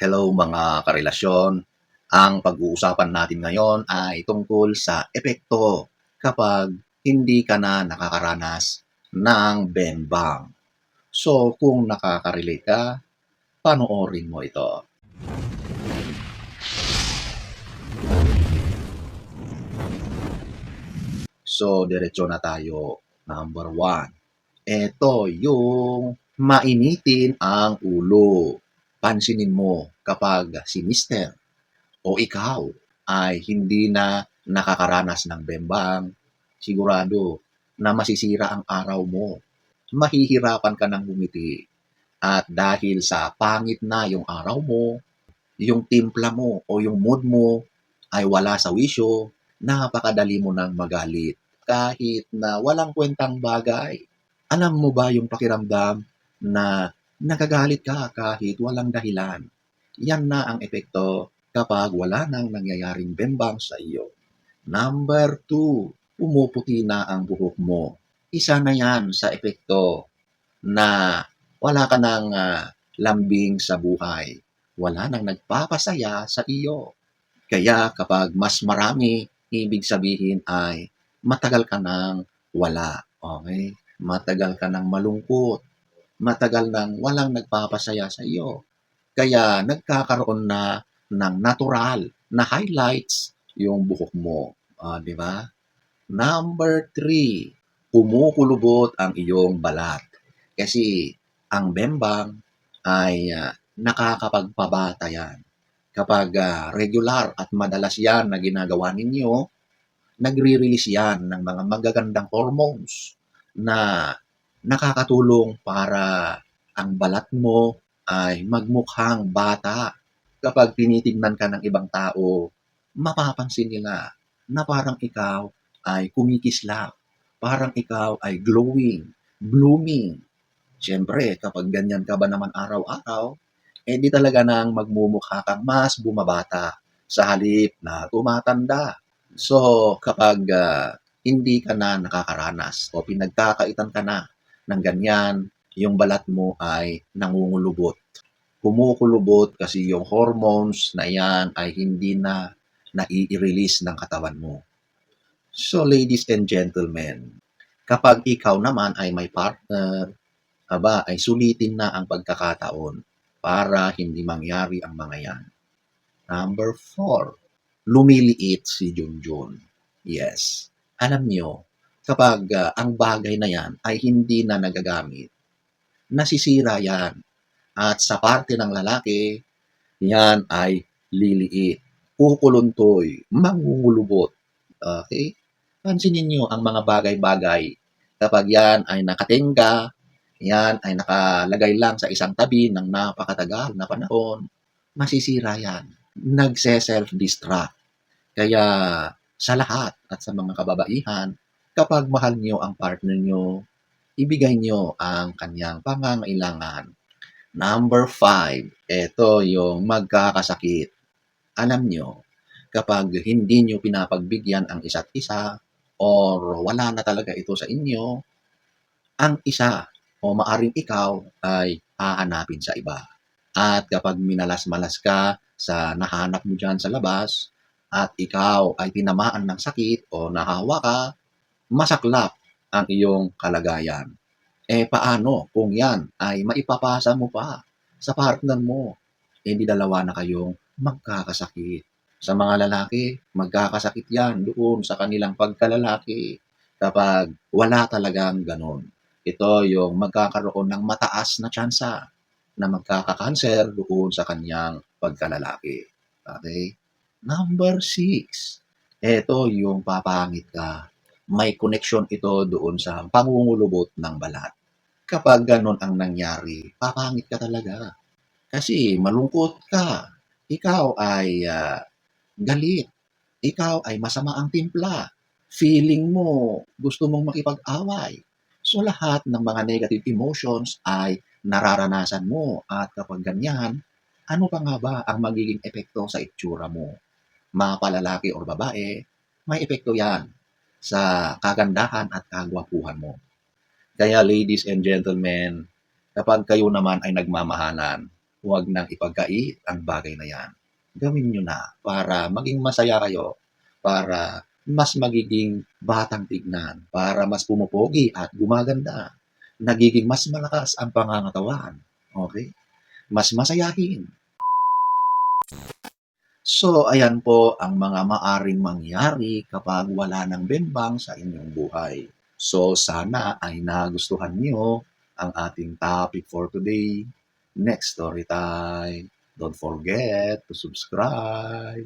Hello mga karelasyon. Ang pag-uusapan natin ngayon ay tungkol sa epekto kapag hindi ka na nakakaranas ng bembang. So kung nakaka-relate ka, panoorin mo ito. So diretso na tayo. Number 1. Ito yung mainitin ang ulo. Pansinin mo kapag si Mister o ikaw ay hindi na nakakaranas ng bembang, sigurado na masisira ang araw mo. Mahihirapan ka ng bumiti. At dahil sa pangit na yung araw mo, yung timpla mo o yung mood mo ay wala sa wisyo, napakadali mo nang magalit kahit na walang kwentang bagay. Alam mo ba yung pakiramdam na nagagalit ka kahit walang dahilan? Yan na ang epekto kapag wala nang nangyayaring bembang sa iyo. Number 2, pumuputi na ang buhok mo. Isa na yan sa epekto na wala ka ng lambing sa buhay. Wala nang nagpapasaya sa iyo. Kaya kapag mas marami, ibig sabihin ay matagal ka nang wala. Okay? Matagal ka nang malungkot. Matagal nang walang nagpapasaya sa iyo. Kaya nagkakaroon na ng natural na highlights yung buhok mo. Di ba? Number 3, kumukulubot ang iyong balat. Kasi ang bembang ay nakakapagpabata yan. Kapag regular at madalas yan na ginagawa ninyo, nagre-release yan ng mga magagandang hormones na nakakatulong para ang balat mo ay magmukhang bata. Kapag tinitignan ka ng ibang tao, mapapansin nila na parang ikaw ay kumikislap, parang ikaw ay glowing, blooming. Siyempre, kapag ganyan ka ba naman araw-araw, di talaga nang magmumukha kang mas bumabata sa halip na tumatanda. So, kapag hindi ka na nakakaranas o pinagkakaitan ka na ng ganyan, yung balat mo ay nangungulubot. Kumukulubot kasi yung hormones na yan ay hindi na nai-release ng katawan mo. So, ladies and gentlemen, kapag ikaw naman ay may partner, ay sulitin na ang pagkakataon para hindi mangyari ang mga yan. Number 4, lumiliit si Junjun. Yes. Alam nyo, kapag ang bagay na yan ay hindi na nagagamit, nasisira yan. At sa parte ng lalaki, yan ay liliit, kukuluntoy, mangungulubot. Okay? Pansinin nyo ang mga bagay-bagay. Kapag yan ay nakatingga, yan ay nakalagay lang sa isang tabi ng napakatagal na panahon, masisira yan. Nagse-self-destruct. Kaya sa lahat at sa mga kababaihan, kapag mahal nyo ang partner nyo, ibigay nyo ang kanyang pangangailangan. Number 5, ito yung magkakasakit. Alam nyo, kapag hindi nyo pinapagbigyan ang isa't isa or wala na talaga ito sa inyo, ang isa o maaring ikaw ay hahanapin sa iba. At kapag minalas-malas ka sa nahanap mo dyan sa labas at ikaw ay tinamaan ng sakit o nahawa ka, masaklap ang iyong kalagayan. Paano kung yan ay maipapasa mo pa sa partner mo? Di dalawa na kayong magkakasakit. Sa mga lalaki, magkakasakit yan doon sa kanilang pagkalalaki kapag wala talagang ganon. Ito yung magkakaroon ng mataas na tsansa na magkakakanser doon sa kanyang pagkalalaki. Okay? Number 6, ito yung papangit ka. May connection ito doon sa pangungulubot ng balat. Kapag ganon ang nangyari, papangit ka talaga. Kasi malungkot ka. Ikaw ay galit. Ikaw ay masama ang timpla. Feeling mo, gusto mong makipag-away. So lahat ng mga negative emotions ay nararanasan mo. At kapag ganyan, ano pa nga ba ang magiging epekto sa itsura mo? Mapalalaki o babae, may epekto yan sa kagandahan at kagwapuhan mo. Kaya ladies and gentlemen, kapag kayo naman ay nagmamahalan, Huwag nang ipagkait ang bagay na yan. Gawin nyo na para maging masaya kayo, para mas magiging batang tignan, para mas pumupogi at gumaganda. Nagiging mas malakas ang pangangatawan. Okay? Mas masayahin. So, ayan po ang mga maaring mangyari kapag wala ng bembang sa inyong buhay. So, sana ay nagustuhan niyo ang ating topic for today. Next story time. Don't forget to subscribe.